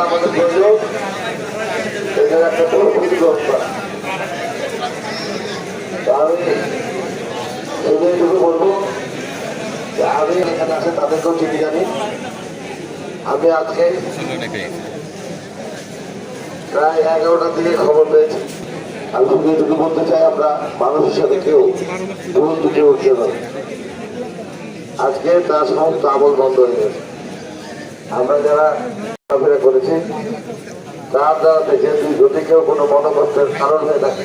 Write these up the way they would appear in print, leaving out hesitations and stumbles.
আমাদের প্রয়োজন এখানে একটা বড় ব্যবস্থা। আমি শুধু বলবো যে আমি এখানে আছে তাদেরকেও চিনি জানি। আমি আজকে প্রায় 11টার দিকে খবর পেয়েছি। আমি শুধু এটুকু বলতে চাই, আমরা মানুষের সাথে কেউ ভুল দিকে উঠছে না। আজকে তার সমস্ত আমল বন্ধ হয়ে গেছে। আমরা যারা চলাফেরা করেছি তার দ্বারা দেখে যদি কেউ কোনো মনোকষ্টের কারণ হয়ে থাকে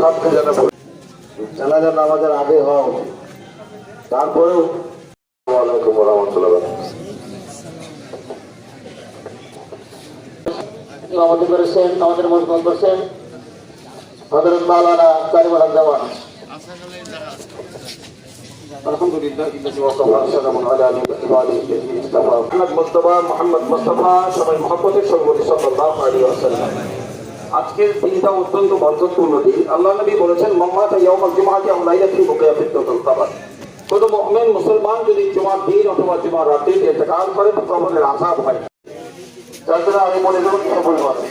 সবকে যেন জানাজা নামাজের আগে হওয়া উচিত। তারপরেও ওয়ালাইকুম রহমতুল্লাহ ইমামতি করেছেন, আমাদের মজবুত করছেন হযরত মাওলানা কারিমুল হক জামান। আলহামদুলিল্লাহ মুহাম্মদ মুস্তাফা সবাই মুহাম্মদের সঙ্গে সাল্লাল্লাহু আলাইহি ওয়াসাল্লাম। আজকের দিনটা অত্যন্ত বরকতপূর্ণ দিন। আল্লাহ নবী বলেছেন মাতা ইয়াউমুল জুমআতি আও লাইলাতুল মুকাফিরাতুল কবর। কোন মুমিন মুসলমান যদি জুমার দিন অথবা জুমার রাতে ইন্তেকাল করে তো কবরের আযাব হয়। তাছাড়া আমি মনে করি সবল হবে।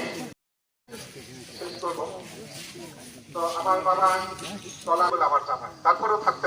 তো আমার বাবা চলা বলে আমার জানা, তারপরেও থাকতে